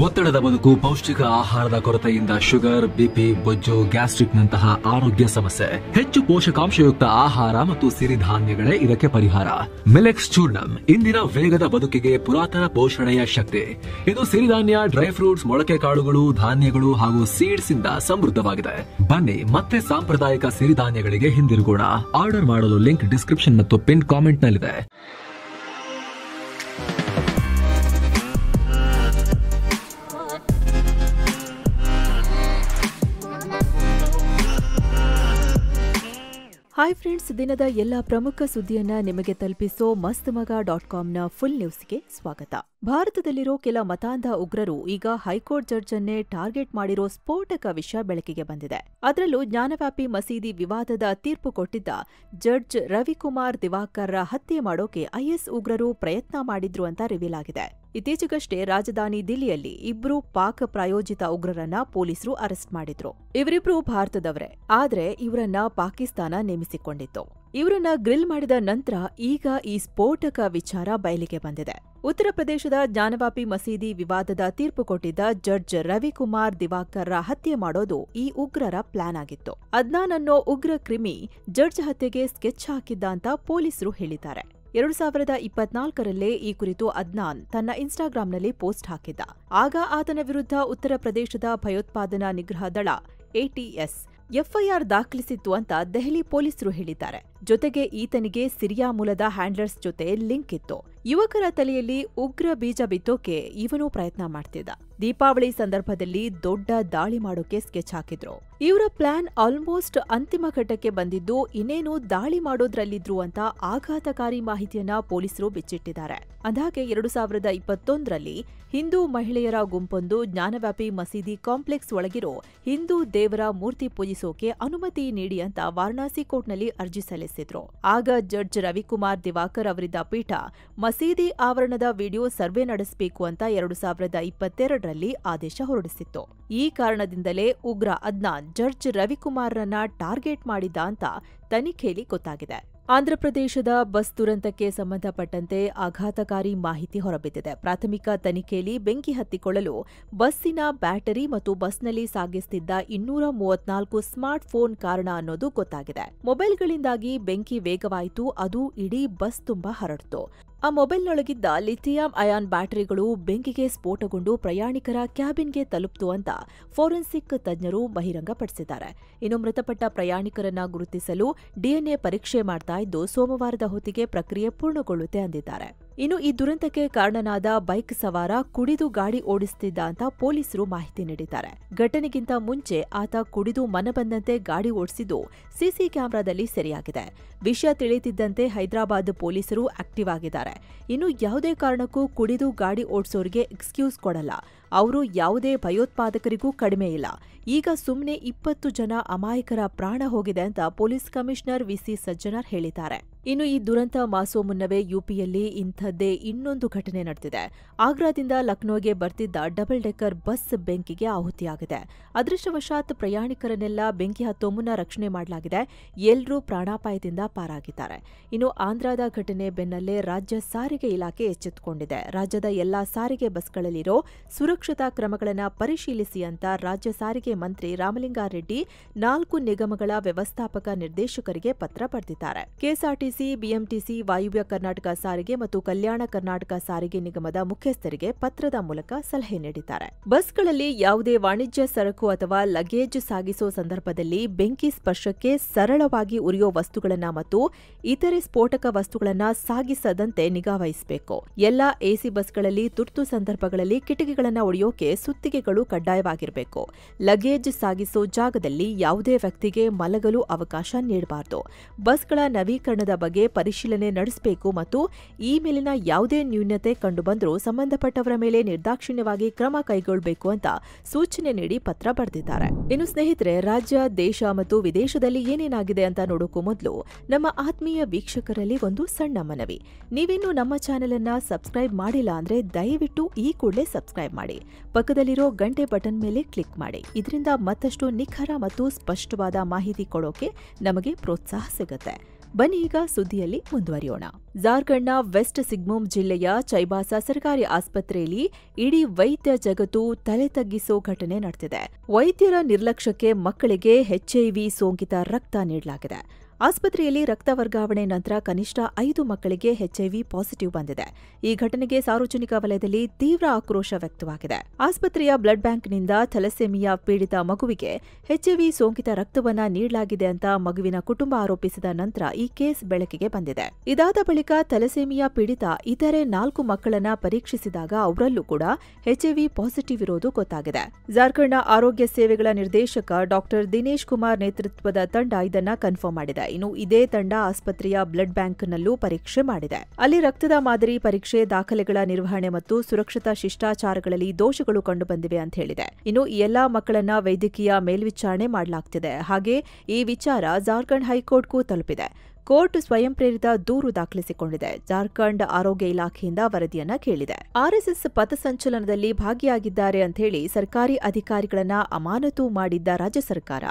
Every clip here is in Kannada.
ಒತ್ತಡದ ಬದುಕು, ಪೌಷ್ಟಿಕ ಆಹಾರದ ಕೊರತೆಯಿಂದ ಶುಗರ್, ಬಿಪಿ, ಬೊಜ್ಜು, ಗ್ಯಾಸ್ಟ್ರಿಕ್ ನಂತಹ ಆರೋಗ್ಯ ಸಮಸ್ಯೆ. ಹೆಚ್ಚು ಪೋಷಕಾಂಶಯುಕ್ತ ಆಹಾರ ಮತ್ತು ಸಿರಿಧಾನ್ಯಗಳೇ ಇದಕ್ಕೆ ಪರಿಹಾರ. ಮಿಲೆಕ್ಸ್ ಚೂರ್ಣಂ ಇಂದಿನ ವೇಗದ ಬದುಕಿಗೆ ಪುರಾತನ ಪೋಷಣೆಯ ಶಕ್ತಿ. ಇದು ಸಿರಿಧಾನ್ಯ, ಡ್ರೈ ಫ್ರೂಟ್ಸ್, ಮೊಳಕೆ ಕಾಳುಗಳು, ಧಾನ್ಯಗಳು ಹಾಗೂ ಸೀಡ್ಸ್ ಇಂದ ಸಮೃದ್ಧವಾಗಿದೆ. ಬನ್ನಿ ಮತ್ತೆ ಸಾಂಪ್ರದಾಯಿಕ ಸಿರಿಧಾನ್ಯಗಳಿಗೆ ಹಿಂದಿರುಗೋಣ. ಆರ್ಡರ್ ಮಾಡಲು ಲಿಂಕ್ ಡಿಸ್ಕ್ರಿಪ್ಷನ್ ಮತ್ತು ಪಿನ್ ಕಾಮೆಂಟ್ ನಲ್ಲಿದೆ. ಹಾಯ್ ಫ್ರೆಂಡ್ಸ್, ದಿನದ ಎಲ್ಲ ಪ್ರಮುಖ ಸುದ್ದಿಯನ್ನ ನಿಮಗೆ ತಲುಪಿಸೋ ಮಸ್ತಮಗ.ಕಾಮ್ನ ಫುಲ್ ನ್ಯೂಸ್ಗೆ ಸ್ವಾಗತ. ಭಾರತದಲ್ಲಿರೋ ಕೆಲ ಮತಾಂಧ ಉಗ್ರರು ಈಗ ಹೈಕೋರ್ಟ್ ಜಡ್ಜ್ ಅನ್ನೇ ಟಾರ್ಗೆಟ್ ಮಾಡಿರೋ ಸ್ಫೋಟಕ ವಿಷಯ ಬೆಳಕಿಗೆ ಬಂದಿದೆ. ಅದರಲ್ಲೂ ಜ್ಞಾನವ್ಯಾಪಿ ಮಸೀದಿ ವಿವಾದದ ತೀರ್ಪು ಕೊಟ್ಟಿದ್ದ ಜಡ್ಜ್ ರವಿಕುಮಾರ್ ದಿವಾಕರ್ರ ಹತ್ಯೆ ಮಾಡೋಕೆ ಐಎಸ್ ಉಗ್ರರು ಪ್ರಯತ್ನ ಮಾಡಿದ್ರು ಅಂತ ರಿವೀಲ್ ಆಗಿದೆ. ಇತ್ತೀಚೆಗಷ್ಟೇ ರಾಜಧಾನಿ ದಿಲ್ಲಿಯಲ್ಲಿ ಇಬ್ರು ಪಾಕ್ ಪ್ರಾಯೋಜಿತ ಉಗ್ರರನ್ನ ಪೊಲೀಸರು ಅರೆಸ್ಟ್ ಮಾಡಿದ್ರು. ಇವರಿಬ್ರು ಭಾರತದವರೇ, ಆದ್ರೆ ಇವರನ್ನ ಪಾಕಿಸ್ತಾನ ನೇಮಿಸಿಕೊಂಡಿತ್ತು. ಇವರನ್ನ ಗ್ರಿಲ್ ಮಾಡಿದ ನಂತರ ಈಗ ಈ ಸ್ಫೋಟಕ ವಿಚಾರ ಬಯಲಿಗೆ ಬಂದಿದೆ. ಉತ್ತರ ಪ್ರದೇಶದ ಜ್ಞಾನವ್ಯಾಪಿ ಮಸೀದಿ ವಿವಾದದ ತೀರ್ಪು ಕೊಟ್ಟಿದ್ದ ಜಡ್ಜ್ ರವಿಕುಮಾರ್ ದಿವಾಕರ್ರ ಹತ್ಯೆ ಮಾಡೋದು ಈ ಉಗ್ರರ ಪ್ಲಾನ್ ಆಗಿತ್ತು. ಅದ್ನಾನ್ ಅನ್ನೋ ಉಗ್ರ ಕ್ರಿಮಿ ಜಡ್ಜ್ ಹತ್ಯೆಗೆ ಸ್ಕೆಚ್ ಹಾಕಿದ್ದ ಅಂತ ಪೊಲೀಸರು ಹೇಳಿದ್ದಾರೆ. 2024ರಲ್ಲೇ ಈ ಕುರಿತು ಅದ್ನಾನ್ ತನ್ನ ಇನ್ಸ್ಟಾಗ್ರಾಂನಲ್ಲಿ ಪೋಸ್ಟ್ ಹಾಕಿದ್ದ. ಆಗ ಆತನ ವಿರುದ್ಧ ಉತ್ತರ ಪ್ರದೇಶದ ಭಯೋತ್ಪಾದನಾ ನಿಗ್ರಹ ದಳ ATS ಎಫ್ಐಆರ್ ದಾಖಲಿಸಿತ್ತು ಅಂತ ದೆಹಲಿ ಪೊಲೀಸರು ಹೇಳಿದ್ದಾರೆ. ಜೊತೆಗೆ ಈತನಿಗೆ ಸಿರಿಯಾ ಮೂಲದ ಹ್ಯಾಂಡ್ಲರ್ಸ್ ಜೊತೆ ಲಿಂಕ್ ಇತ್ತು. ಯುವಕರ ತಲೆಯಲ್ಲಿ ಉಗ್ರ ಬೀಜ ಬಿತ್ತೋಕೆ ಇವನು ಪ್ರಯತ್ನ ಮಾಡ್ತಿದ್ದ. ದೀಪಾವಳಿ ಸಂದರ್ಭದಲ್ಲಿ ದೊಡ್ಡ ದಾಳಿ ಮಾಡೋಕೆ ಸ್ಕೆಚ್ ಹಾಕಿದ್ರು. ಇವರ ಪ್ಲಾನ್ ಆಲ್ಮೋಸ್ಟ್ ಅಂತಿಮ ಘಟ್ಟಕ್ಕೆ ಬಂದಿದ್ದು, ಇನ್ನೇನು ದಾಳಿ ಮಾಡೋದ್ರಲ್ಲಿದ್ರು ಅಂತ ಆಘಾತಕಾರಿ ಮಾಹಿತಿಯನ್ನ ಪೊಲೀಸರು ಬಿಚ್ಚಿಟ್ಟಿದ್ದಾರೆ. ಅಂದಾಗೆ 2021ರಲ್ಲಿ ಹಿಂದೂ ಮಹಿಳೆಯರ ಗುಂಪೊಂದು ಜ್ಞಾನವ್ಯಾಪಿ ಮಸೀದಿ ಕಾಂಪ್ಲೆಕ್ಸ್ ಒಳಗಿರೋ ಹಿಂದೂ ದೇವರ ಮೂರ್ತಿ ಪೂಜಿಸೋಕೆ ಅನುಮತಿ ನೀಡಿ ಅಂತ ವಾರಣಾಸಿ ಕೋರ್ಟ್ನಲ್ಲಿ ಅರ್ಜಿ ಸಲ್ಲಿಸಿದ್ರು. ಆಗ ಜಡ್ಜ್ ರವಿಕುಮಾರ್ ದಿವಾಕರ್ ಅವರಿದ್ದ ಪೀಠ ಮಸೀದಿ ಆವರಣದ ವಿಡಿಯೋ ಸರ್ವೆ ನಡೆಸಬೇಕು ಅಂತ 2022ರಲ್ಲಿ ಆದೇಶ ಹೊರಡಿಸಿತ್ತು. ಈ ಕಾರಣದಿಂದಲೇ ಉಗ್ರ ಅದ್ನಾನ್ ಜಡ್ಜ್ ರವಿಕುಮಾರ್ರನ್ನ ಟಾರ್ಗೆಟ್ ಮಾಡಿದ್ದ ಅಂತ ತನಿಖೆಯಲ್ಲಿ ಗೊತ್ತಾಗಿದೆ. ಆಂಧ್ರಪ್ರದೇಶದ ಬಸ್ ದುರಂತಕ್ಕೆ ಸಂಬಂಧಪಟ್ಟಂತೆ ಆಘಾತಕಾರಿ ಮಾಹಿತಿ ಹೊರಬಿದ್ದಿದೆ. ಪ್ರಾಥಮಿಕ ತನಿಖೆಯಲ್ಲಿ ಬೆಂಕಿ ಹತ್ತಿಕೊಳ್ಳಲು ಬಸ್ಸಿನ ಬ್ಯಾಟರಿ ಮತ್ತು ಬಸ್ನಲ್ಲಿ ಸಾಗಿಸುತ್ತಿದ್ದ 234 ಸ್ಮಾರ್ಟ್ ಫೋನ್ ಕಾರಣ ಅನ್ನೋದು ಗೊತ್ತಾಗಿದೆ. ಮೊಬೈಲ್ಗಳಿಂದಾಗಿ ಬೆಂಕಿ ವೇಗವಾಯಿತು, ಅದು ಇಡೀ ಬಸ್ ತುಂಬಾ ಹರಡಿತು. ಆ ಮೊಬೈಲ್ನೊಳಗಿದ್ದ ಲಿಥಿಯಂ ಅಯಾನ್ ಬ್ಯಾಟರಿಗಳು ಬೆಂಕಿಗೆ ಸ್ಫೋಟಗೊಂಡು ಪ್ರಯಾಣಿಕರ ಕ್ಯಾಬಿನ್ಗೆ ತಲುಪಿತು ಅಂತ ಫೋರೆನ್ಸಿಕ್ ತಜ್ಞರು ಬಹಿರಂಗಪಡಿಸಿದ್ದಾರೆ. ಇನ್ನು ಮೃತಪಟ್ಟ ಪ್ರಯಾಣಿಕರನ್ನ ಗುರುತಿಸಲು DNA ಪರೀಕ್ಷೆ ಮಾಡ್ತಾ ಇದ್ದು, ಸೋಮವಾರದ ಹೊತ್ತಿಗೆ ಪ್ರಕ್ರಿಯೆ ಪೂರ್ಣಗೊಳ್ಳುತ್ತೆ ಅಂದಿದ್ದಾರೆ. ಇನ್ನು ಈ ದುರಂತಕ್ಕೆ ಕಾರಣನಾದ ಬೈಕ್ ಸವಾರ ಕುಡಿದು ಗಾಡಿ ಓಡಿಸುತ್ತಿದ್ದ ಅಂತ ಪೊಲೀಸರು ಮಾಹಿತಿ ನೀಡಿದ್ದಾರೆ. ಘಟನೆಗಿಂತ ಮುಂಚೆ ಆತ ಕುಡಿದು ಮನಬಂದಂತೆ ಗಾಡಿ ಓಡಿಸಿದ್ದು ಸಿಸಿ ಕ್ಯಾಮೆರಾದಲ್ಲಿ ಸೆರೆಯಾಗಿದೆ. ವಿಷಯ ತಿಳಿಯುತ್ತಿದ್ದಂತೆ ಹೈದರಾಬಾದ್ ಪೊಲೀಸರು ಆಕ್ಟಿವ್ ಆಗಿದ್ದಾರೆ. ಇನ್ನು ಯಾವುದೇ ಕಾರಣಕ್ಕೂ ಕುಡಿದು ಗಾಡಿ ಓಡಿಸೋರಿಗೆ ಎಕ್ಸ್ಕ್ಯೂಸ್ ಕೊಡಲ್ಲ. ಅವರು ಯಾವುದೇ ಭಯೋತ್ಪಾದಕರಿಗೂ ಕಡಿಮೆ ಇಲ್ಲ. ಈಗ ಸುಮ್ಮನೆ 20 ಜನ ಅಮಾಯಕರ ಪ್ರಾಣ ಹೋಗಿದೆ ಅಂತ ಪೊಲೀಸ್ ಕಮಿಷನರ್ VC ಸಜ್ಜನರ್ ಹೇಳಿದ್ದಾರೆ. ಇನ್ನು ಈ ದುರಂತ ಮಾಸೋ ಮುನ್ನವೇ ಯುಪಿಯಲ್ಲಿ ಇಂಥದ್ದೇ ಇನ್ನೊಂದು ಘಟನೆ ನಡೆದಿದೆ. ಆಗ್ರಾದಿಂದ ಲಕ್ನೋಗೆ ಬರ್ತಿದ್ದ ಡಬಲ್ ಡೆಕ್ಕರ್ ಬಸ್ ಬೆಂಕಿಗೆ ಆಹುತಿಯಾಗಿದೆ. ಅದೃಷ್ಟವಶಾತ್ ಪ್ರಯಾಣಿಕರನ್ನೆಲ್ಲ ಬೆಂಕಿ ಹತ್ತೋ ಮುನ್ನ ರಕ್ಷಣೆ ಮಾಡಲಾಗಿದೆ. ಎಲ್ಲರೂ ಪ್ರಾಣಾಪಾಯದಿಂದ ಪಾರಾಗಿದ್ದಾರೆ. ಇನ್ನು ಆಂಧ್ರದ ಘಟನೆ ಬೆನ್ನಲ್ಲೇ ರಾಜ್ಯ ಸಾರಿಗೆ ಇಲಾಖೆ ಎಚ್ಚೆತ್ತುಕೊಂಡಿದೆ. ರಾಜ್ಯದ ಎಲ್ಲಾ ಸಾರಿಗೆ ಬಸ್ಗಳಲ್ಲಿರೋ ಸುರಕ್ಷತಾ ಕ್ರಮಗಳನ್ನು ಪರಿಶೀಲಿಸಿ ಅಂತ ರಾಜ್ಯ ಸಾರಿಗೆ ಮಂತ್ರಿ ರಾಮಲಿಂಗಾರೆಡ್ಡಿ 4 ನಿಗಮಗಳ ವ್ಯವಸ್ಥಾಪಕ ನಿರ್ದೇಶಕರಿಗೆ ಪತ್ರ ಬರೆದಿದ್ದಾರೆ. ಕೆಎಸ್ಆರ್ಟಿಸಿ, ಬಿಎಂಟಿಸಿ, ವಾಯುವ್ಯ ಕರ್ನಾಟಕ ಸಾರಿಗೆ ಮತ್ತು ಕಲ್ಯಾಣ ಕರ್ನಾಟಕ ಸಾರಿಗೆ ನಿಗಮದ ಮುಖ್ಯಸ್ಥರಿಗೆ ಪತ್ರದ ಮೂಲಕ ಸಲಹೆ ನೀಡಿದ್ದಾರೆ. ಬಸ್ಗಳಲ್ಲಿ ಯಾವುದೇ ವಾಣಿಜ್ಯ ಸರಕು ಅಥವಾ ಲಗೇಜ್ ಸಾಗಿಸೋ ಸಂದರ್ಭದಲ್ಲಿ ಬೆಂಕಿ ಸ್ಪರ್ಶಕ್ಕೆ ಸರಳವಾಗಿ ಉರಿಯೋ ವಸ್ತುಗಳನ್ನ ಮತ್ತು ಇತರೆ ಸ್ಫೋಟಕ ವಸ್ತುಗಳನ್ನ ಸಾಗಿಸದಂತೆ ನಿಗಾವಹಿಸಬೇಕು. ಎಲ್ಲಾ AC ಬಸ್ಗಳಲ್ಲಿ ತುರ್ತು ಸಂದರ್ಭಗಳಲ್ಲಿ ಕಿಟಕಿಗಳನ್ನ ಒಡೆಯೋಕೆ ಸುತ್ತಿಗೆಗಳು ಕಡ್ಡಾಯವಾಗಿರಬೇಕು. ಲಗೇಜ್ ಸಾಗಿಸೋ ಜಾಗದಲ್ಲಿ ಯಾವುದೇ ವ್ಯಕ್ತಿಗೆ ಮಲಗಲು ಅವಕಾಶ ನೀಡಬಾರದು. ಬಸ್ಗಳ ನವೀಕರಣದ ಬಗ್ಗೆ ಪರಿಶೀಲನೆ ನಡೆಸಬೇಕು ಮತ್ತು ಈ ಮೇಲಿನ ಯಾವುದೇ ನ್ಯೂನತೆ ಕಂಡುಬಂದರೂ ಸಂಬಂಧಪಟ್ಟವರ ಮೇಲೆ ನಿರ್ದಾಕ್ಷಿಣ್ಯವಾಗಿ ಕ್ರಮ ಕೈಗೊಳ್ಳಬೇಕು ಅಂತ ಸೂಚನೆ ನೀಡಿ ಪತ್ರ ಬರೆದಿದ್ದಾರೆ. ಇನ್ನು ಸ್ನೇಹಿತರೆ, ರಾಜ್ಯ, ದೇಶ ಮತ್ತು ವಿದೇಶದಲ್ಲಿ ಏನೇನಾಗಿದೆ ಅಂತ ನೋಡೋಕ್ಕೂ ಮೊದಲು ನಮ್ಮ ಆತ್ಮೀಯ ವೀಕ್ಷಕರಲ್ಲಿ ಒಂದು ಸಣ್ಣ ಮನವಿ. ನೀವಿನ್ನೂ ನಮ್ಮ ಚಾನೆಲ್ ಅನ್ನ ಸಬ್ಸ್ಕ್ರೈಬ್ ಮಾಡಿಲ್ಲ ಅಂದ್ರೆ ದಯವಿಟ್ಟು ಈ ಕೂಡಲೇ ಸಬ್ಸ್ಕ್ರೈಬ್ ಮಾಡಿ. ಪಕ್ಕದಲ್ಲಿರೋ ಗಂಟೆ ಬಟನ್ ಮೇಲೆ ಕ್ಲಿಕ್ ಮಾಡಿ. ಇದರಿಂದ ಮತ್ತಷ್ಟು ನಿಖರ ಮತ್ತು ಸ್ಪಷ್ಟವಾದ ಮಾಹಿತಿ ಕೊಡೋಕೆ ನಮಗೆ ಪ್ರೋತ್ಸಾಹ ಸಿಗುತ್ತೆ. ಬನ್ನಿ ಈಗ ಸುದ್ದಿಯಲ್ಲಿ ಮುಂದುವರಿಯೋಣ. ಜಾರ್ಖಂಡ್ನ ವೆಸ್ಟ್ ಸಿಗ್ಮುಮ್ ಜಿಲ್ಲೆಯ ಚೈಬಾಸಾ ಸರ್ಕಾರಿ ಆಸ್ಪತ್ರೆಯಲ್ಲಿ ಇಡೀ ವೈದ್ಯ ಜಗತ್ತು ತಲೆ ತಗ್ಗಿಸೋ ಘಟನೆ ನಡೆದಿದೆ. ವೈದ್ಯರ ನಿರ್ಲಕ್ಷ್ಯಕ್ಕೆ ಮಕ್ಕಳಿಗೆ HIV ಸೋಂಕಿತ ರಕ್ತ ನೀಡಲಾಗಿದೆ. ಆಸ್ಪತ್ರೆಯಲ್ಲಿ ರಕ್ತ ವರ್ಗಾವಣೆ ನಂತರ ಕನಿಷ್ಠ 5 ಮಕ್ಕಳಿಗೆ HIV ಪಾಸಿಟಿವ್ ಬಂದಿದೆ. ಈ ಘಟನೆಗೆ ಸಾರ್ವಜನಿಕ ವಲಯದಲ್ಲಿ ತೀವ್ರ ಆಕ್ರೋಶ ವ್ಯಕ್ತವಾಗಿದೆ. ಆಸ್ಪತ್ರೆಯ ಬ್ಲಡ್ ಬ್ಯಾಂಕ್ನಿಂದ ಥಲಸೆಮಿಯಾ ಪೀಡಿತ ಮಗುವಿಗೆ HIV ಸೋಂಕಿತ ರಕ್ತವನ್ನ ನೀಡಲಾಗಿದೆ ಅಂತ ಮಗುವಿನ ಕುಟುಂಬ ಆರೋಪಿಸಿದ ನಂತರ ಈ ಕೇಸ್ ಬೆಳಕಿಗೆ ಬಂದಿದೆ. ಇದಾದ ಬಳಿಕ ಥಲಸೆಮಿಯಾ ಪೀಡಿತ ಇತರೆ 4 ಮಕ್ಕಳನ್ನ ಪರೀಕ್ಷಿಸಿದಾಗ ಅವರಲ್ಲೂ ಕೂಡ HIV ಪಾಸಿಟಿವ್ ಇರೋದು ಗೊತ್ತಾಗಿದೆ. ಜಾರ್ಖಂಡ್ನ ಆರೋಗ್ಯ ಸೇವೆಗಳ ನಿರ್ದೇಶಕ ಡಾ ದಿನೇಶ್ ಕುಮಾರ್ ನೇತೃತ್ವದ ತಂಡ ಇದನ್ನ ಕನ್ಫರ್ಮ್ ಮಾಡಿದೆ. ಇನ್ನು ಇದೇ ತಂಡ ಆಸ್ಪತ್ರೆಯ ಬ್ಲಡ್ ಬ್ಯಾಂಕ್ನಲ್ಲೂ ಪರೀಕ್ಷೆ ಮಾಡಿದೆ. ಅಲ್ಲಿ ರಕ್ತದ ಮಾದರಿ ಪರೀಕ್ಷೆ, ದಾಖಲೆಗಳ ನಿರ್ವಹಣೆ ಮತ್ತು ಸುರಕ್ಷತಾ ಶಿಷ್ಟಾಚಾರಗಳಲ್ಲಿ ದೋಷಗಳು ಕಂಡುಬಂದಿವೆ ಅಂತ ಹೇಳಿದೆ. ಇನ್ನು ಈ ಎಲ್ಲಾ ಮಕ್ಕಳನ್ನ ವೈದ್ಯಕೀಯ ಮೇಲ್ವಿಚಾರಣೆ ಮಾಡಲಾಗ್ತಿದೆ. ಹಾಗೆ ಈ ವಿಚಾರ ಜಾರ್ಖಂಡ್ ಹೈಕೋರ್ಟ್ಗೂ ತಲುಪಿದೆ. ಕೋರ್ಟ್ ಸ್ವಯಂ ಪ್ರೇರಿತ ದೂರು ದಾಖಲಿಸಿಕೊಂಡಿದೆ. ಜಾರ್ಖಂಡ್ ಆರೋಗ್ಯ ಇಲಾಖೆಯಿಂದ ವರದಿಯನ್ನ ಕೇಳಿದೆ. ಆರ್ಎಸ್ಎಸ್ ಪಥಸಂಚಲನದಲ್ಲಿ ಭಾಗಿಯಾಗಿದ್ದಾರೆ ಅಂತ ಹೇಳಿ ಸರ್ಕಾರಿ ಅಧಿಕಾರಿಗಳನ್ನ ಅಮಾನತು ಮಾಡಿದ್ದ ರಾಜ್ಯ ಸರ್ಕಾರ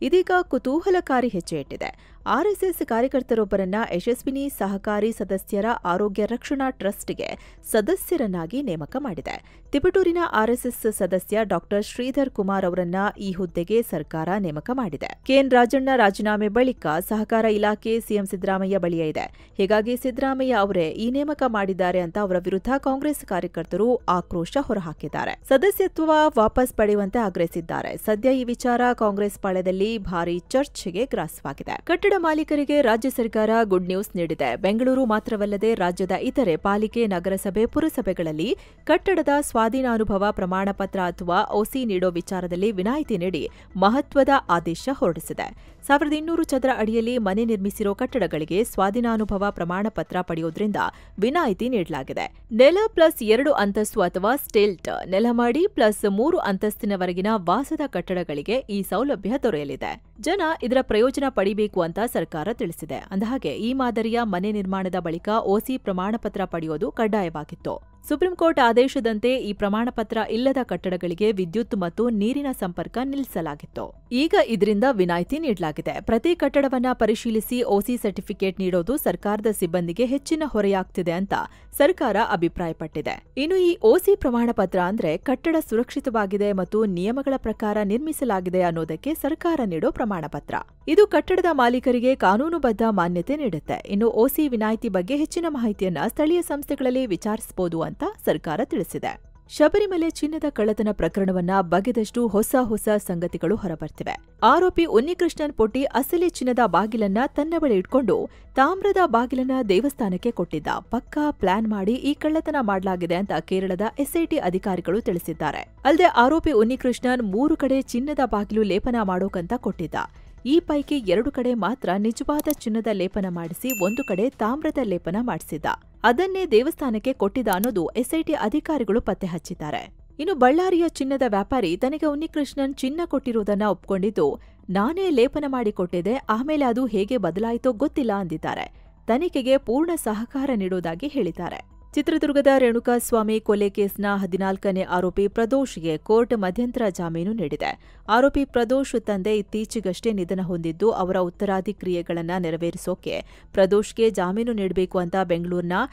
ಇದೀಗ ಕುತೂಹಲಕಾರಿ ಹೆಜ್ಜೆ ಇಟ್ಟಿದೆ. ಆರ್ಎಸ್ಎಸ್ ಕಾರ್ಯಕರ್ತರೊಬ್ಬರನ್ನ ಯಶಸ್ವಿನಿ ಸಹಕಾರಿ ಸದಸ್ಯರ ಆರೋಗ್ಯ ರಕ್ಷಣಾ ಟ್ರಸ್ಟ್ಗೆ ಸದಸ್ಯರನ್ನಾಗಿ ನೇಮಕ ಮಾಡಿದೆ. ತಿಪಟೂರಿನ ಆರ್ಎಸ್ಎಸ್ ಸದಸ್ಯ ಡಾ ಶ್ರೀಧರ್ ಕುಮಾರ್ ಅವರನ್ನ ಈ ಹುದ್ದೆಗೆ ಸರ್ಕಾರ ನೇಮಕ ಮಾಡಿದೆ. ಕೆಎನ್ ರಾಜಣ್ಣ ರಾಜೀನಾಮೆ ಬಳಿಕ ಸಹಕಾರ ಇಲಾಖೆ ಸಿಎಂ ಸಿದ್ದರಾಮಯ್ಯ ಬಳಿಯೇ ಇದೆ. ಹೀಗಾಗಿ ಸಿದ್ದರಾಮಯ್ಯ ಅವರೇ ಈ ನೇಮಕ ಮಾಡಿದ್ದಾರೆ ಅಂತ ಅವರ ವಿರುದ್ಧ ಕಾಂಗ್ರೆಸ್ ಕಾರ್ಯಕರ್ತರು ಆಕ್ರೋಶ ಹೊರಹಾಕಿದ್ದಾರೆ. ಸದಸ್ಯತ್ವ ವಾಪಸ್ ಪಡೆಯುವಂತೆ ಆಗ್ರಹಿಸಿದ್ದಾರೆ. ಸದ್ಯ ಈ ವಿಚಾರ ಕಾಂಗ್ರೆಸ್ ಪಾಳ್ಯದಲ್ಲಿ ಭಾರೀ ಚರ್ಚೆಗೆ ಗ್ರಾಸವಾಗಿದೆ. ಕಟ್ಟಡ ಮಾಲೀಕರಿಗೆ ರಾಜ್ಯ ಸರ್ಕಾರ ಗುಡ್ ನ್ಯೂಸ್ ನೀಡಿದೆ. ಬೆಂಗಳೂರು ಮಾತ್ರವಲ್ಲದೆ ರಾಜ್ಯದ ಇತರೆ ಪಾಲಿಕೆ, ನಗರಸಭೆ, ಪುರಸಭೆಗಳಲ್ಲಿ ಕಟ್ಟಡದ ಸ್ವಾಧೀನಾನುಭವ ಪ್ರಮಾಣ ಪತ್ರ ಅಥವಾ OC ನೀಡೋ ವಿಚಾರದಲ್ಲಿ ವಿನಾಯಿತಿ ನೀಡಿ ಮಹತ್ವದ ಆದೇಶ ಹೊರಡಿಸಿದೆ. 1200 ಚದರ ಅಡಿಯಲ್ಲಿ ಮನೆ ನಿರ್ಮಿಸಿರೋ ಕಟ್ಟಡಗಳಿಗೆ ಸ್ವಾಧೀನಾನುಭವ ಪ್ರಮಾಣ ಪತ್ರ ಪಡೆಯೋದ್ರಿಂದ ವಿನಾಯಿತಿ ನೀಡಲಾಗಿದೆ. ನೆಲ ಪ್ಲಸ್ 2 ಅಂತಸ್ತು ಅಥವಾ ಸ್ಟೇಲ್ಟ್, ನೆಲಮಾಡಿ ಪ್ಲಸ್ 3 ಅಂತಸ್ತಿನವರೆಗಿನ ವಾಸದ ಕಟ್ಟಡಗಳಿಗೆ ಈ ಸೌಲಭ್ಯ ದೊರೆಯಲಿದೆ. ಜನ ಇದರ ಪ್ರಯೋಜನ ಪಡಿಬೇಕು ಅಂತ ಸರ್ಕಾರ ತಿಳಿಸಿದೆ. ಅಂದಹಾಗೆ ಈ ಮಾದರಿಯ ಮನೆ ನಿರ್ಮಾಣದ ಬಳಿಕ OC ಪ್ರಮಾಣ ಪತ್ರ ಪಡೆಯೋದು ಕಡ್ಡಾಯವಾಗಿತ್ತು. ಸುಪ್ರೀಂ ಕೋರ್ಟ್ ಆದೇಶದಂತೆ ಈ ಪ್ರಮಾಣ ಪತ್ರ ಇಲ್ಲದ ಕಟ್ಟಡಗಳಿಗೆ ವಿದ್ಯುತ್ ಮತ್ತು ನೀರಿನ ಸಂಪರ್ಕ ನಿಲ್ಲಿಸಲಾಗಿತ್ತು. ಈಗ ಇದರಿಂದ ವಿನಾಯಿತಿ ನೀಡಲಾಗಿದೆ. ಪ್ರತಿ ಕಟ್ಟಡವನ್ನ ಪರಿಶೀಲಿಸಿ OC ಸರ್ಟಿಫಿಕೇಟ್ ನೀಡೋದು ಸರ್ಕಾರದ ಸಿಬ್ಬಂದಿಗೆ ಹೆಚ್ಚಿನ ಹೊರೆಯಾಗ್ತಿದೆ ಅಂತ ಸರ್ಕಾರ ಅಭಿಪ್ರಾಯಪಟ್ಟಿದೆ. ಇನ್ನು ಈ OC ಪ್ರಮಾಣ ಪತ್ರ ಅಂದ್ರೆ ಕಟ್ಟಡ ಸುರಕ್ಷಿತವಾಗಿದೆ ಮತ್ತು ನಿಯಮಗಳ ಪ್ರಕಾರ ನಿರ್ಮಿಸಲಾಗಿದೆ ಅನ್ನೋದಕ್ಕೆ ಸರ್ಕಾರ ನೀಡೋ ಪ್ರಮಾಣ ಪತ್ರ. ಇದು ಕಟ್ಟಡದ ಮಾಲೀಕರಿಗೆ ಕಾನೂನುಬದ್ಧ ಮಾನ್ಯತೆ ನೀಡುತ್ತೆ. ಇನ್ನು OC ವಿನಾಯಿತಿ ಬಗ್ಗೆ ಹೆಚ್ಚಿನ ಮಾಹಿತಿಯನ್ನ ಸ್ಥಳೀಯ ಸಂಸ್ಥೆಗಳಲ್ಲಿ ವಿಚಾರಿಸಬಹುದು ಅಂತ ಸರ್ಕಾರ ತಿಳಿಸಿದೆ. ಶಬರಿಮಲೆ ಚಿನ್ನದ ಕಳ್ಳತನ ಪ್ರಕರಣವನ್ನ ಬಗೆದಷ್ಟು ಹೊಸ ಸಂಗತಿಗಳು ಹೊರಬರ್ತಿವೆ. ಆರೋಪಿ ಉನ್ನಿಕೃಷ್ಣನ್ ಪೊಟ್ಟಿ ಅಸಲಿ ಚಿನ್ನದ ಬಾಗಿಲನ್ನ ತನ್ನ ಬಳಿ ಇಟ್ಕೊಂಡು ತಾಮ್ರದ ಬಾಗಿಲನ್ನ ದೇವಸ್ಥಾನಕ್ಕೆ ಕೊಟ್ಟಿದ್ದ. ಪಕ್ಕಾ ಪ್ಲಾನ್ ಮಾಡಿ ಈ ಕಳ್ಳತನ ಮಾಡಲಾಗಿದೆ ಅಂತ ಕೇರಳದ SIT ಅಧಿಕಾರಿಗಳು ತಿಳಿಸಿದ್ದಾರೆ. ಅಲ್ಲದೆ ಆರೋಪಿ ಉನ್ನಿಕೃಷ್ಣನ್ 3 ಕಡೆ ಚಿನ್ನದ ಬಾಗಿಲು ಲೇಪನ ಮಾಡೋಕಂತ ಕೊಟ್ಟಿದ್ದ. ಈ ಪೈಕಿ 2 ಕಡೆ ಮಾತ್ರ ನಿಜವಾದ ಚಿನ್ನದ ಲೇಪನ ಮಾಡಿಸಿ 1 ಕಡೆ ತಾಮ್ರದ ಲೇಪನ ಮಾಡಿಸಿದ್ದ. ಅದನ್ನೇ ದೇವಸ್ಥಾನಕ್ಕೆ ಕೊಟ್ಟಿದ್ದ ಅನ್ನೋದು SIT ಅಧಿಕಾರಿಗಳು ಪತ್ತೆ ಹಚ್ಚಿದ್ದಾರೆ. ಇನ್ನು ಬಳ್ಳಾರಿಯ ಚಿನ್ನದ ವ್ಯಾಪಾರಿ ತನಗೆ ಉನ್ನಿಕೃಷ್ಣನ್ ಚಿನ್ನ ಕೊಟ್ಟಿರುವುದನ್ನ ಒಪ್ಕೊಂಡಿದ್ದು, ನಾನೇ ಲೇಪನ ಮಾಡಿ ಕೊಟ್ಟಿದ್ದೆ, ಆಮೇಲೆ ಅದು ಹೇಗೆ ಬದಲಾಯಿತೋ ಗೊತ್ತಿಲ್ಲ ಅಂದಿದ್ದಾರೆ. ತನಿಖೆಗೆ ಪೂರ್ಣ ಸಹಕಾರ ನೀಡುವುದಾಗಿ ಹೇಳಿದ್ದಾರೆ. ಚಿತ್ರದುರ್ಗದ ರೇಣುಕಾಸ್ವಾಮಿ ಕೊಲೆ ಕೇಸ್ನ 14ನೇ ಆರೋಪಿ ಪ್ರದೋಷ್ಗೆ ಕೋರ್ಟ್ ಮಧ್ಯಂತರ ಜಾಮೀನು ನೀಡಿದೆ. ಆರೋಪಿ ಪ್ರದೋಷ್ ತಂದೆ ಇತ್ತೀಚೆಗಷ್ಟೇ ನಿಧನ ಹೊಂದಿದ್ದು, ಅವರ ಉತ್ತರಾಧಿ ಕ್ರಿಯೆಗಳನ್ನು ನೆರವೇರಿಸೋಕೆ ಪ್ರದೋಷ್ಗೆ ಜಾಮೀನು ನೀಡಬೇಕು ಅಂತ ಬೆಂಗಳೂರಿನ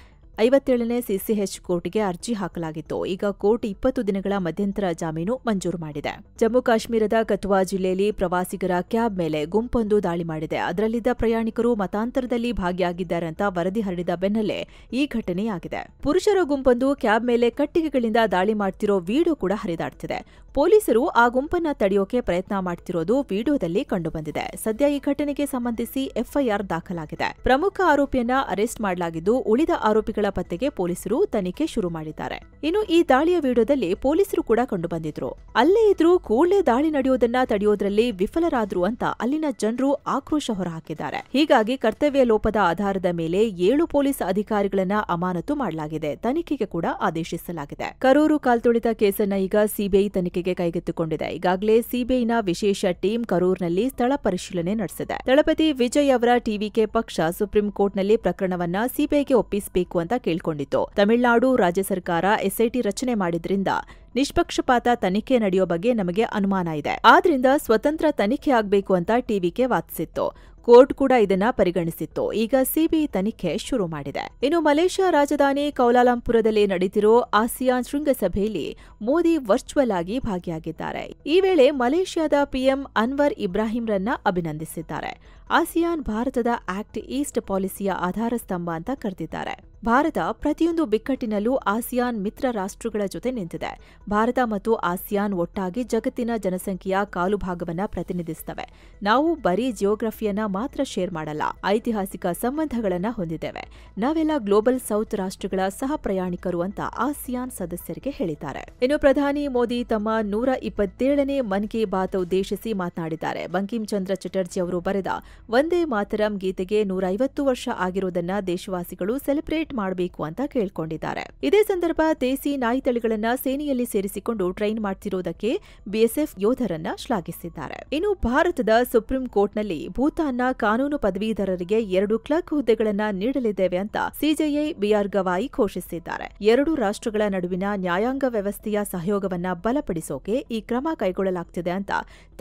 57ನೇ CCH ಕೋರ್ಟ್ಗೆ ಅರ್ಜಿ ಹಾಕಲಾಗಿತ್ತು. ಈಗ ಕೋರ್ಟ್ 20 ದಿನಗಳ ಮಧ್ಯಂತರ ಜಾಮೀನು ಮಂಜೂರು ಮಾಡಿದೆ. ಜಮ್ಮು ಕಾಶ್ಮೀರದ ಕಥುವಾ ಜಿಲ್ಲೆಯಲ್ಲಿ ಪ್ರವಾಸಿಗರ ಕ್ಯಾಬ್ ಮೇಲೆ ಗುಂಪೊಂದು ದಾಳಿ ಮಾಡಿದೆ. ಅದರಲ್ಲಿದ್ದ ಪ್ರಯಾಣಿಕರು ಮತಾಂತರದಲ್ಲಿ ಭಾಗಿಯಾಗಿದ್ದಾರೆ ಅಂತ ವರದಿ ಹರಡಿದ ಬೆನ್ನಲ್ಲೇ ಈ ಘಟನೆಯಾಗಿದೆ. ಪುರುಷರ ಗುಂಪೊಂದು ಕ್ಯಾಬ್ ಮೇಲೆ ಕಟ್ಟಿಗೆಗಳಿಂದ ದಾಳಿ ಮಾಡ್ತಿರೋ ವಿಡಿಯೋ ಕೂಡ ಹರಿದಾಡ್ತಿದೆ. ಪೊಲೀಸರು ಆ ಗುಂಪನ್ನ ತಡೆಯೋಕೆ ಪ್ರಯತ್ನ ಮಾಡ್ತಿರೋದು ವಿಡಿಯೋದಲ್ಲಿ ಕಂಡುಬಂದಿದೆ. ಸದ್ಯ ಈ ಘಟನೆಗೆ ಸಂಬಂಧಿಸಿ FIR ದಾಖಲಾಗಿದೆ. ಪ್ರಮುಖ ಆರೋಪಿಯನ್ನ ಅರೆಸ್ಟ್ ಮಾಡಲಾಗಿದ್ದು, ಉಳಿದ ಆರೋಪಿಗಳ ಪತ್ತೆಗೆ ಪೊಲೀಸರು ತನಿಖೆ ಶುರು ಮಾಡಿದ್ದಾರೆ. ಇನ್ನು ಈ ದಾಳಿಯ ವಿಡಿಯೋದಲ್ಲಿ ಪೊಲೀಸರು ಕೂಡ ಕಂಡುಬಂದಿದ್ರು. ಅಲ್ಲೇ ಇದ್ರೂ ಕೂಡಲೇ ದಾಳಿ ನಡೆಯೋದನ್ನ ತಡೆಯೋದ್ರಲ್ಲಿ ವಿಫಲರಾದ್ರು ಅಂತ ಅಲ್ಲಿನ ಜನರು ಆಕ್ರೋಶ ಹೊರಹಾಕಿದ್ದಾರೆ. ಹೀಗಾಗಿ ಕರ್ತವ್ಯ ಲೋಪದ ಆಧಾರದ ಮೇಲೆ 7 ಪೊಲೀಸ್ ಅಧಿಕಾರಿಗಳನ್ನ ಅಮಾನತು ಮಾಡಲಾಗಿದೆ. ತನಿಖೆಗೆ ಕೂಡ ಆದೇಶಿಸಲಾಗಿದೆ. ಕರೂರು ಕಾಲ್ತುಳಿತ ಕೇಸನ್ನ ಈಗ ಸಿಬಿಐ ತನಿಖೆಗೆ ಕೈಗೆತ್ತಿಕೊಂಡಿದೆ. ಈಗಾಗಲೇ ಸಿಬಿಐನ ವಿಶೇಷ ಟೀಮ್ ಕರೂರ್ನಲ್ಲಿ ಸ್ಥಳ ಪರಿಶೀಲನೆ ನಡೆಸಿದೆ. ದಳಪತಿ ವಿಜಯ್ ಅವರ TVK ಪಕ್ಷ ಸುಪ್ರೀಂ ಕೋರ್ಟ್ನಲ್ಲಿ ಪ್ರಕರಣವನ್ನ ಸಿಬಿಐಗೆ ಒಪ್ಪಿಸಬೇಕು ಅಂತ ಅಂತ ಕೇಳ್ಕೊಂಡಿತ್ತು. ತಮಿಳುನಾಡು ರಾಜ್ಯ ಸರ್ಕಾರ ಎಸ್ಐಟಿ ರಚನೆ ಮಾಡಿದ್ರಿಂದ ನಿಷ್ಪಕ್ಷಪಾತ ತನಿಖೆ ನಡೆಯೋ ಬಗ್ಗೆ ನಮಗೆ ಅನುಮಾನ ಇದೆ. ಆದ್ರಿಂದ ಸ್ವತಂತ್ರ ತನಿಖೆ ಆಗ್ಬೇಕು ಅಂತ ಟಿವಿಕೆ ವಾದಿಸಿತ್ತು. ಕೋರ್ಟ್ ಕೂಡ ಇದನ್ನ ಪರಿಗಣಿಸಿತ್ತು. ಈಗ ಸಿಬಿಐ ತನಿಖೆ ಶುರು ಮಾಡಿದೆ. ಇನ್ನು ಮಲೇಷ್ಯಾ ರಾಜಧಾನಿ ಕೌಲಾಲಂಪುರದಲ್ಲಿ ನಡೆದಿರೋ ಆಸಿಯಾನ್ ಶೃಂಗಸಭೆಯಲ್ಲಿ ಮೋದಿ ವರ್ಚುವಲ್ ಆಗಿ ಭಾಗಿಯಾಗಿದ್ದಾರೆ. ಈ ವೇಳೆ ಮಲೇಷ್ಯಾದ ಪಿಎಂ ಅನ್ವರ್ ಇಬ್ರಾಹಿಂರನ್ನ ಅಭಿನಂದಿಸಿದ್ದಾರೆ. ಆಸಿಯಾನ್ ಭಾರತದ ಆಕ್ಟ್ ಈಸ್ಟ್ ಪಾಲಿಸಿಯ ಆಧಾರ ಸ್ತಂಭ ಅಂತ ಕರೆದಿದ್ದಾರೆ. ಭಾರತ ಪ್ರತಿಯೊಂದು ಬಿಕ್ಕಟ್ಟಿನಲ್ಲೂ ಆಸಿಯಾನ್ ಮಿತ್ರ ರಾಷ್ಟ್ರಗಳ ಜೊತೆ ನಿಂತಿದೆ. ಭಾರತ ಮತ್ತು ಆಸಿಯಾನ್ ಒಟ್ಟಾಗಿ ಜಗತ್ತಿನ ಜನಸಂಖ್ಯೆಯ ಕಾಲು ಭಾಗವನ್ನ ಪ್ರತಿನಿಧಿಸುತ್ತವೆ. ನಾವು ಬರೀ ಜಿಯೋಗ್ರಫಿಯನ್ನ ಮಾತ್ರ ಶೇರ್ ಮಾಡಲ್ಲ, ಐತಿಹಾಸಿಕ ಸಂಬಂಧಗಳನ್ನ ಹೊಂದಿದ್ದೇವೆ. ನಾವೆಲ್ಲ ಗ್ಲೋಬಲ್ ಸೌತ್ ರಾಷ್ಟ್ರಗಳ ಸಹ ಪ್ರಯಾಣಿಕರು ಅಂತ ಆಸಿಯಾನ್ ಸದಸ್ಯರಿಗೆ ಹೇಳಿದ್ದಾರೆ. ಇನ್ನು ಪ್ರಧಾನಿ ಮೋದಿ ತಮ್ಮ 127ನೇ ಮನ್ ಕಿ ಬಾತ್ ಉದ್ದೇಶಿಸಿ ಮಾತನಾಡಿದ್ದಾರೆ. ಬಂಕಿಂ ಚಂದ್ರ ಚಟರ್ಜಿ ಅವರು ಬರೆದ ವಂದೇ ಮಾತರಂ ಗೀತೆಗೆ 150 ವರ್ಷ ಆಗಿರೋದನ್ನ ದೇಶವಾಸಿಗಳು ಸೆಲೆಬ್ರೇಟ್ ಮಾಡಬೇಕು ಅಂತ ಕೇಳ್ಕೊಂಡಿದ್ದಾರೆ. ಇದೇ ಸಂದರ್ಭ ದೇಸಿ ನಾಯಿ ತಳಿಗಳನ್ನ ಸೇನೆಯಲ್ಲಿ ಸೇರಿಸಿಕೊಂಡು ಟ್ರೈನ್ ಮಾಡ್ತಿರೋದಕ್ಕೆ ಬಿಎಸ್ಎಫ್ ಯೋಧರನ್ನ ಶ್ಲಾಘಿಸಿದ್ದಾರೆ. ಇನ್ನು ಭಾರತದ ಸುಪ್ರೀಂ ಕೋರ್ಟ್ನಲ್ಲಿ ಭೂತಾನ್ನ ಕಾನೂನು ಪದವೀಧರರಿಗೆ 2 ಕ್ಲರ್ಕ್ ಹುದ್ದೆಗಳನ್ನ ನೀಡಲಿದ್ದೇವೆ ಅಂತ ಸಿಜೆಐ ಬಿಆರ್ ಗವಾಯಿ ಘೋಷಿಸಿದ್ದಾರೆ. 2 ರಾಷ್ಟ್ರಗಳ ನಡುವಿನ ನ್ಯಾಯಾಂಗ ವ್ಯವಸ್ಥೆಯ ಸಹಯೋಗವನ್ನ ಬಲಪಡಿಸೋಕೆ ಈ ಕ್ರಮ ಕೈಗೊಳ್ಳಲಾಗ್ತಿದೆ ಅಂತ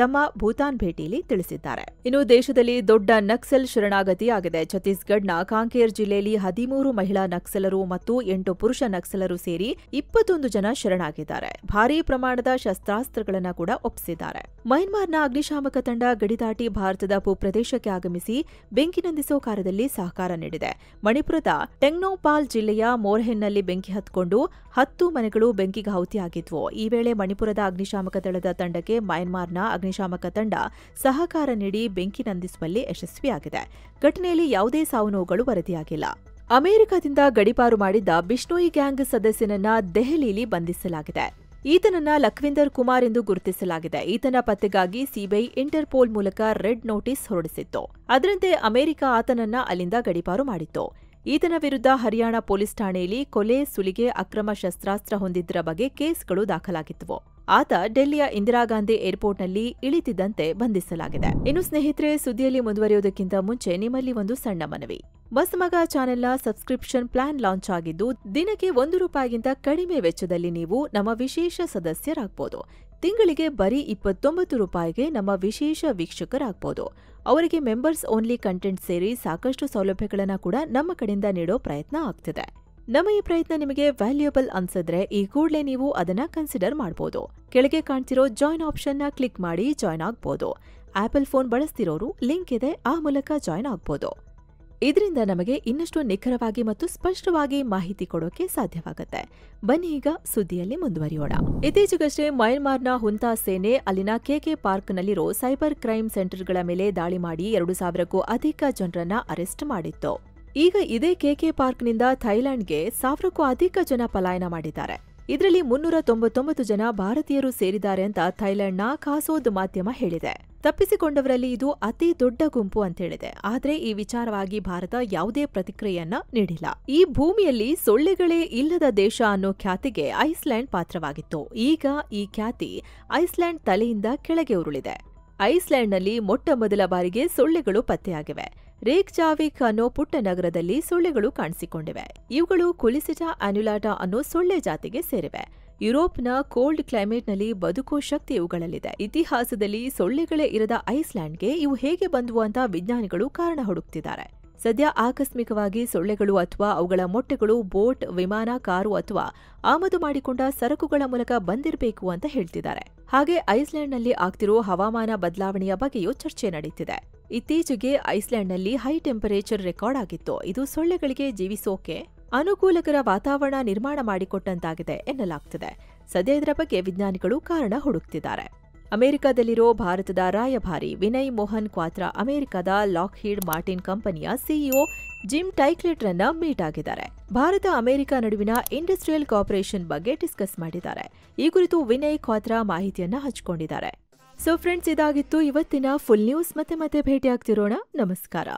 ತಮ್ಮ ಭೂತಾನ್ ಭೇಟಿಯಲ್ಲಿ ತಿಳಿಸಿದ್ದಾರೆ. ಇನ್ನು ದೇಶದಲ್ಲಿ ದೊಡ್ಡ ನಕ್ಸಲ್ ಶರಣಾಗತಿಯಾಗಿದೆ. ಛತ್ತೀಸ್ಗಢ್ನ ಕಾಂಕೇರ್ ಜಿಲ್ಲೆಯಲ್ಲಿ 13 ಮಹಿಳಾ ನಕ್ಸಲರು ಮತ್ತು 8 ಪುರುಷ ನಕ್ಸಲರು ಸೇರಿ 21 ಜನ ಶರಣಾಗಿದ್ದಾರೆ. ಭಾರೀ ಪ್ರಮಾಣದ ಶಸ್ತ್ರಾಸ್ತ್ರಗಳನ್ನ ಕೂಡ ಒಪ್ಪಿಸಿದ್ದಾರೆ. ಮಯನ್ಮಾರ್ನ ಅಗ್ನಿಶಾಮಕ ತಂಡ ಗಡಿ ದಾಟಿ ಭಾರತದ ಭೂಪ್ರದೇಶಕ್ಕೆ ಆಗಮಿಸಿ ಬೆಂಕಿ ನಂದಿಸೋ ಕಾರ್ಯದಲ್ಲಿ ಸಹಕಾರ ನೀಡಿದೆ. ಮಣಿಪುರದ ಟೆಂಗ್ನೌಪಾಲ್ ಜಿಲ್ಲೆಯ ಮೋರ್ಹೆನ್ನಲ್ಲಿ ಬೆಂಕಿ ಹತ್ಕೊಂಡು 10 ಮನೆಗಳು ಬೆಂಕಿಗೆ ಆಹುತಿಯಾಗಿದ್ವು. ಈ ವೇಳೆ ಮಣಿಪುರದ ಅಗ್ನಿಶಾಮಕ ದಳದ ತಂಡಕ್ಕೆ ಮಯನ್ಮಾರ್ನ ಅಗ್ನಿಶಾಮಕ ತಂಡ ಸಹಕಾರ ನೀಡಿ ಬೆಂಕಿ ನಂದಿಸುವಲ್ಲಿ ಯಶಸ್ವಿಯಾಗಿದೆ. ಘಟನೆಯಲ್ಲಿ ಯಾವುದೇ ಸಾವು ನೋವುಗಳು ವರದಿಯಾಗಿಲ್ಲ. ಅಮೆರಿಕದಿಂದ ಗಡೀಪಾರು ಮಾಡಿದ್ದ ಬಿಷ್ಣೋಯಿ ಗ್ಯಾಂಗ್ ಸದಸ್ಯನನ್ನ ದೆಹಲಿಯಲ್ಲಿ ಬಂಧಿಸಲಾಗಿದೆ. ಈತನನ್ನ ಲಖ್ವಿಂದರ್ ಕುಮಾರ್ ಎಂದು ಗುರುತಿಸಲಾಗಿದೆ. ಈತನ ಪತ್ತೆಗಾಗಿ ಸಿಬಿಐ ಇಂಟರ್ಪೋಲ್ ಮೂಲಕ ರೆಡ್ ನೋಟಿಸ್ ಹೊರಡಿಸಿತ್ತು. ಅದರಂತೆ ಅಮೆರಿಕ ಆತನನ್ನ ಅಲ್ಲಿಂದ ಗಡೀಪಾರು ಮಾಡಿತ್ತು. ಈತನ ವಿರುದ್ಧ ಹರಿಯಾಣ ಪೊಲೀಸ್ ಠಾಣೆಯಲ್ಲಿ ಕೊಲೆ, ಸುಲಿಗೆ, ಅಕ್ರಮ ಶಸ್ತ್ರಾಸ್ತ್ರ ಹೊಂದಿದ್ದರ ಬಗ್ಗೆ ಕೇಸ್ಗಳು ದಾಖಲಾಗಿದ್ದವು. ಆತ ಡೆಲ್ಲಿಯ ಇಂದಿರಾಗಾಂಧಿ ಏರ್ಪೋರ್ಟ್ನಲ್ಲಿ ಇಳಿತಿದ್ದಂತೆ ಬಂಧಿಸಲಾಗಿದೆ. ಇನ್ನು ಸ್ನೇಹಿತರೆ, ಸುದ್ದಿಯಲ್ಲಿ ಮುಂದುವರಿಯುವುದಕ್ಕಿಂತ ಮುಂಚೆ ನಿಮ್ಮಲ್ಲಿ ಒಂದು ಸಣ್ಣ ಮನವಿ. ಮಸ್ತ್ ಮಗ ಚಾನೆಲ್ನ ಸಬ್ಸ್ಕ್ರಿಪ್ಷನ್ ಪ್ಲಾನ್ ಲಾಂಚ್ ಆಗಿದ್ದು, ದಿನಕ್ಕೆ ₹1ಗಿಂತ ಕಡಿಮೆ ವೆಚ್ಚದಲ್ಲಿ ನೀವು ನಮ್ಮ ವಿಶೇಷ ಸದಸ್ಯರಾಗಬಹುದು. ತಿಂಗಳಿಗೆ ಬರೀ ₹29ಗೆ ನಮ್ಮ ವಿಶೇಷ ವೀಕ್ಷಕರಾಗಬಹುದು. ಅವರಿಗೆ ಮೆಂಬರ್ಸ್ ಓನ್ಲಿ ಕಂಟೆಂಟ್ ಸೇರಿ ಸಾಕಷ್ಟು ಸೌಲಭ್ಯಗಳನ್ನು ಕೂಡ ನಮ್ಮ ಕಡೆಯಿಂದ ನೀಡೋ ಪ್ರಯತ್ನ ಆಗ್ತಿದೆ. ನಮ್ಮ ಈ ಪ್ರಯತ್ನ ನಿಮಗೆ ವ್ಯಾಲ್ಯೂಯಬಲ್ ಅನ್ಸಿದ್ರೆ ಈ ಕೂಡಲೇ ನೀವು ಅದನ್ನ ಕನ್ಸಿಡರ್ ಮಾಡಬಹುದು. ಕೆಳಗೆ ಕಾಣ್ತಿರೋ ಜಾಯ್ನ್ ಆಪ್ಷನ್ನ ಕ್ಲಿಕ್ ಮಾಡಿ ಜಾಯ್ನ್ ಆಗ್ಬೋದು. ಆಪಲ್ ಫೋನ್ ಬಳಸ್ತಿರೋರು ಲಿಂಕ್ ಇದೆ, ಆ ಮೂಲಕ ಜಾಯ್ನ್ ಆಗ್ಬೋದು. ಇದರಿಂದ ನಮಗೆ ಇನ್ನಷ್ಟು ನಿಖರವಾಗಿ ಮತ್ತು ಸ್ಪಷ್ಟವಾಗಿ ಮಾಹಿತಿ ಕೊಡೋಕೆ ಸಾಧ್ಯವಾಗುತ್ತೆ. ಬನ್ನಿ ಈಗ ಸುದ್ದಿಯಲ್ಲಿ ಮುಂದುವರಿಯೋಣ. ಇತ್ತೀಚೆಗಷ್ಟೇ ಮಯನ್ಮಾರ್ನ ಹುಂತಾ ಸೇನೆ ಅಲ್ಲಿನ ಕೆಕೆ ಪಾರ್ಕ್ನಲ್ಲಿರೋ ಸೈಬರ್ ಕ್ರೈಮ್ ಸೆಂಟರ್ಗಳ ಮೇಲೆ ದಾಳಿ ಮಾಡಿ 2,000ಕ್ಕೂ ಅಧಿಕ ಜನರನ್ನ ಅರೆಸ್ಟ್ ಮಾಡಿತ್ತು. ಈಗ ಇದೇ ಕೆಕೆ ಪಾರ್ಕ್ನಿಂದ ಥೈಲ್ಯಾಂಡ್ಗೆ 1,000ಕ್ಕೂ ಅಧಿಕ ಜನ ಪಲಾಯನ ಮಾಡಿದ್ದಾರೆ. ಇದರಲ್ಲಿ 399 ಜನ ಭಾರತೀಯರು ಸೇರಿದ್ದಾರೆ ಅಂತ ಥೈಲ್ಯಾಂಡ್ನ ಖಾಸೋದ್ ಮಾಧ್ಯಮ ಹೇಳಿದೆ. ತಪ್ಪಿಸಿಕೊಂಡವರಲ್ಲಿ ಇದು ಅತಿ ದೊಡ್ಡ ಗುಂಪು ಅಂತ ಹೇಳಿದೆ. ಆದರೆ ಈ ವಿಚಾರವಾಗಿ ಭಾರತ ಯಾವುದೇ ಪ್ರತಿಕ್ರಿಯೆಯನ್ನ ನೀಡಿಲ್ಲ. ಈ ಭೂಮಿಯಲ್ಲಿ ಸೊಳ್ಳೆಗಳೇ ಇಲ್ಲದ ದೇಶ ಅನ್ನೋ ಖ್ಯಾತಿಗೆ ಐಸ್ಲ್ಯಾಂಡ್ ಪಾತ್ರವಾಗಿತ್ತು. ಈಗ ಈ ಖ್ಯಾತಿ ಐಸ್ಲ್ಯಾಂಡ್ ತಲೆಯಿಂದ ಕೆಳಗೆ ಉರುಳಿದೆ. ಐಸ್ಲ್ಯಾಂಡ್ನಲ್ಲಿ ಮೊಟ್ಟ ಮೊದಲ ಬಾರಿಗೆ ಸೊಳ್ಳೆಗಳು ಪತ್ತೆಯಾಗಿವೆ. ರೇಕ್ಜಾವಿಕ್ ಅನ್ನೋ ಪುಟ್ಟ ನಗರದಲ್ಲಿ ಸೊಳ್ಳೆಗಳು ಕಾಣಿಸಿಕೊಂಡಿವೆ. ಇವುಗಳು ಕುಲಿಸಿಟಾ ಅನ್ಯುಲಾಟಾ ಅನ್ನೋ ಸೊಳ್ಳೆ ಜಾತಿಗೆ ಸೇರಿವೆ. ಯುರೋಪ್ನ ಕೋಲ್ಡ್ ಕ್ಲೈಮೇಟ್ನಲ್ಲಿ ಬದುಕೋ ಶಕ್ತಿ ಇವುಗಳಲ್ಲಿದೆ. ಇತಿಹಾಸದಲ್ಲಿ ಸೊಳ್ಳೆಗಳೇ ಇರದ ಐಸ್ಲ್ಯಾಂಡ್ಗೆ ಇವು ಹೇಗೆ ಬಂದವು ಅಂತ ವಿಜ್ಞಾನಿಗಳು ಕಾರಣ ಹುಡುಕ್ತಿದ್ದಾರೆ. ಸದ್ಯ ಆಕಸ್ಮಿಕವಾಗಿ ಸೊಳ್ಳೆಗಳು ಅಥವಾ ಅವುಗಳ ಮೊಟ್ಟೆಗಳು ಬೋಟ್, ವಿಮಾನ, ಕಾರು ಅಥವಾ ಆಮದು ಮಾಡಿಕೊಂಡ ಸರಕುಗಳ ಮೂಲಕ ಬಂದಿರಬೇಕು ಅಂತ ಹೇಳ್ತಿದ್ದಾರೆ. ಹಾಗೆ ಐಸ್ಲ್ಯಾಂಡ್ನಲ್ಲಿ ಆಗ್ತಿರೋ ಹವಾಮಾನ ಬದಲಾವಣೆಯ ಬಗ್ಗೆಯೂ ಚರ್ಚೆ ನಡೀತಿದೆ. ಇತ್ತೀಚೆಗೆ ಐಸ್ಲ್ಯಾಂಡ್ನಲ್ಲಿ ಹೈ ಟೆಂಪರೇಚರ್ ರೆಕಾರ್ಡ್ ಆಗಿತ್ತು. ಇದು ಸೊಳ್ಳೆಗಳಿಗೆ ಜೀವಿಸೋಕೆ ಅನುಕೂಲಕರ ವಾತಾವರಣ ನಿರ್ಮಾಣ ಮಾಡಿಕೊಟ್ಟಂತಾಗಿದೆ ಎನ್ನಲಾಗ್ತಿದೆ. ಸದ್ಯ ಇದರ ಬಗ್ಗೆ ವಿಜ್ಞಾನಿಗಳು ಕಾರಣ ಹುಡುಕ್ತಿದ್ದಾರೆ. ಅಮೆರಿಕದಲ್ಲಿರೋ ಭಾರತದ ರಾಯಭಾರಿ ವಿನಯ್ ಮೋಹನ್ ಕ್ವಾತ್ರಾ ಅಮೆರಿಕದ ಲಾಕ್ಹೀಡ್ ಮಾರ್ಟಿನ್ ಕಂಪನಿಯ ಸಿಇಒ ಜಿಮ್ ಟೈಕ್ಲೆಟ್ರನ್ನ ಮೀಟ್ ಆಗಿದ್ದಾರೆ. ಭಾರತ ಅಮೆರಿಕ ನಡುವಿನ ಇಂಡಸ್ಟ್ರಿಯಲ್ ಕೋಆಪರೇಷನ್ ಬಗ್ಗೆ ಡಿಸ್ಕಸ್ ಮಾಡಿದ್ದಾರೆ. ಈ ಕುರಿತು ವಿನಯ್ ಕ್ವಾತ್ರಾ ಮಾಹಿತಿಯನ್ನ ಹಂಚಿಕೊಂಡಿದ್ದಾರೆ. ಸೊ ಫ್ರೆಂಡ್ಸ್, ಇದಾಗಿತ್ತು ಇವತ್ತಿನ ಫುಲ್ ನ್ಯೂಸ್. ಮತ್ತೆ ಭೇಟಿಯಾಗ್ತಿರೋಣ. ನಮಸ್ಕಾರ.